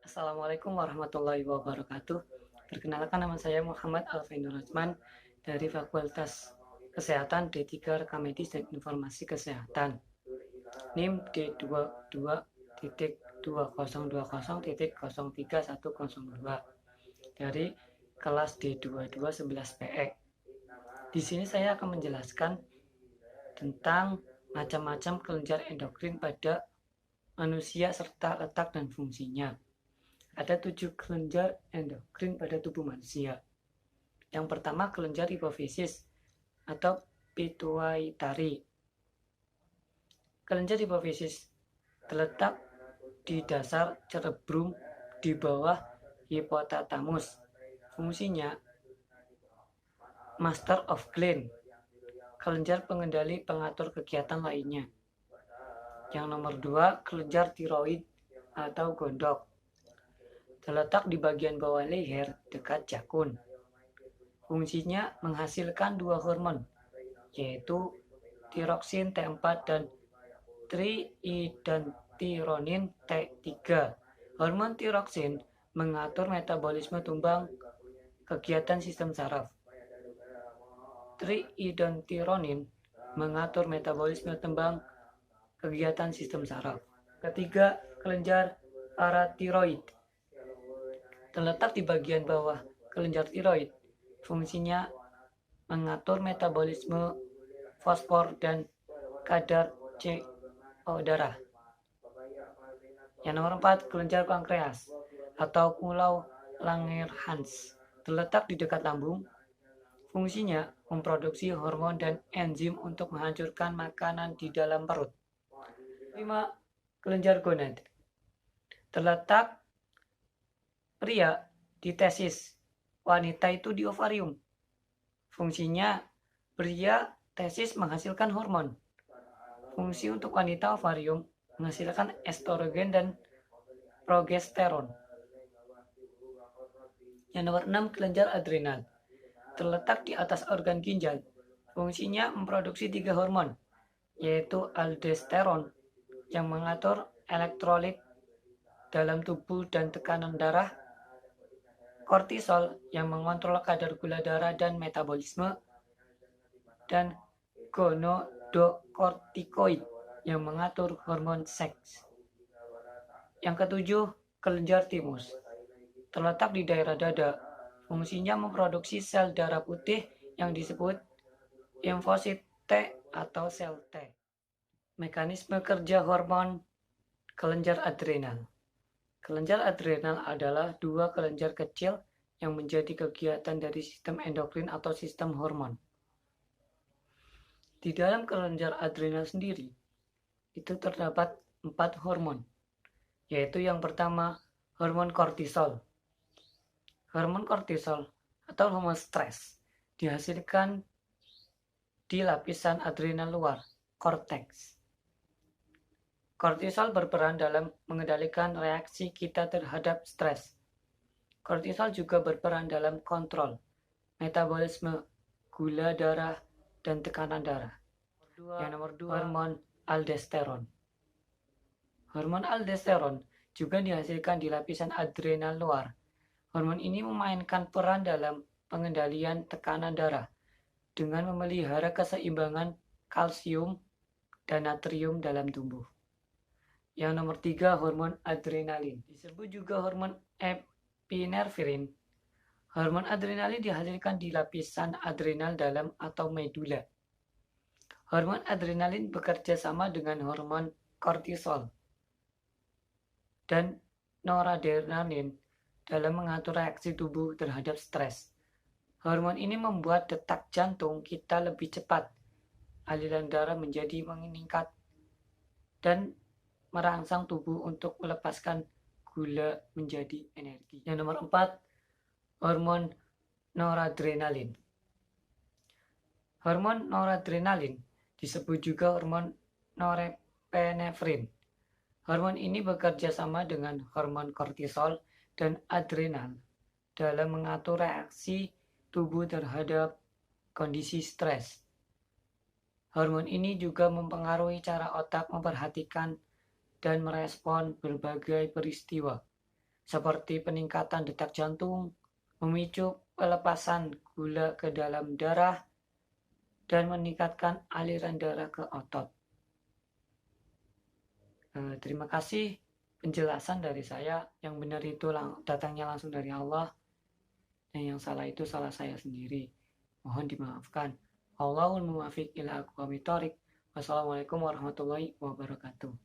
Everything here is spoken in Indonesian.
Assalamualaikum warahmatullahi wabarakatuh. Perkenalkan, nama saya Muhammad Alvin Rajman dari Fakultas Kesehatan D3 Rekam Medis dan Informasi Kesehatan. NIM D22.2020.03102 dari kelas D22 11 PE. Di sini saya akan menjelaskan tentang macam-macam kelenjar endokrin pada manusia serta letak dan fungsinya. Ada 7 kelenjar endokrin pada tubuh manusia. Yang pertama, kelenjar hipofisis atau pituitari. Kelenjar hipofisis terletak di dasar cerebrum di bawah hipotalamus. Fungsinya master of gland, kelenjar pengendali pengatur kegiatan lainnya. Yang nomor 2, kelenjar tiroid atau gondok, terletak di bagian bawah leher dekat jakun. Fungsinya menghasilkan 2 hormon, yaitu tiroksin T4 dan triidentironin T3. Hormon tiroksin mengatur metabolisme tumbang kegiatan sistem saraf. Triidentironin mengatur metabolisme tembang kegiatan sistem saraf. Ketiga, kelenjar paratiroid, terletak di bagian bawah kelenjar tiroid. Fungsinya mengatur metabolisme fosfor dan kadar CO darah. Yang nomor 4, kelenjar pankreas atau pulau Langerhans, terletak di dekat lambung. Fungsinya memproduksi hormon dan enzim untuk menghancurkan makanan di dalam perut. 5, kelenjar gonad, terletak pria di testis, wanita itu di ovarium. Fungsinya pria testis menghasilkan hormon. Fungsi untuk wanita ovarium menghasilkan estrogen dan progesteron. Yang nomor 6, kelenjar adrenal, terletak di atas organ ginjal. Fungsinya memproduksi 3 hormon, yaitu aldosteron yang mengatur elektrolit dalam tubuh dan tekanan darah, kortisol yang mengontrol kadar gula darah dan metabolisme, dan gonodokortikoid yang mengatur hormon seks. Yang ketujuh, kelenjar timus, terletak di daerah dada. Fungsinya memproduksi sel darah putih yang disebut limfosit T atau sel T. Mekanisme kerja hormon kelenjar adrenal. Kelenjar adrenal adalah 2 kelenjar kecil yang menjadi kegiatan dari sistem endokrin atau sistem hormon. Di dalam kelenjar adrenal sendiri, itu terdapat 4 hormon, yaitu yang pertama, hormon kortisol. Hormon kortisol atau hormon stres dihasilkan di lapisan adrenal luar, korteks. Kortisol berperan dalam mengendalikan reaksi kita terhadap stres. Kortisol juga berperan dalam kontrol metabolisme, gula darah, dan tekanan darah. Yang nomor 2, hormon aldosteron. Hormon aldosteron juga dihasilkan di lapisan adrenal luar. Hormon ini memainkan peran dalam pengendalian tekanan darah dengan memelihara keseimbangan kalsium dan natrium dalam tubuh. Yang nomor 3, hormon adrenalin, disebut juga hormon epinefrin. Hormon adrenalin dihasilkan di lapisan adrenal dalam atau medula. Hormon adrenalin bekerja sama dengan hormon kortisol dan noradrenalin dalam mengatur reaksi tubuh terhadap stres. Hormon ini membuat detak jantung kita lebih cepat, aliran darah menjadi meningkat, dan merangsang tubuh untuk melepaskan gula menjadi energi. Yang nomor 4, hormon noradrenalin. Hormon noradrenalin disebut juga hormon norepinefrin. Hormon ini bekerja sama dengan hormon kortisol dan adrenal dalam mengatur reaksi tubuh terhadap kondisi stres. Hormon ini juga mempengaruhi cara otak memperhatikan dan merespon berbagai peristiwa, seperti peningkatan detak jantung, memicu pelepasan gula ke dalam darah, dan meningkatkan aliran darah ke otot. Terima kasih penjelasan dari saya. Yang benar itu datangnya langsung dari Allah, dan yang salah itu salah saya sendiri. Mohon dimaafkan. Allahul muwafiq ila aqwamit thoriq. Wassalamualaikum warahmatullahi wabarakatuh.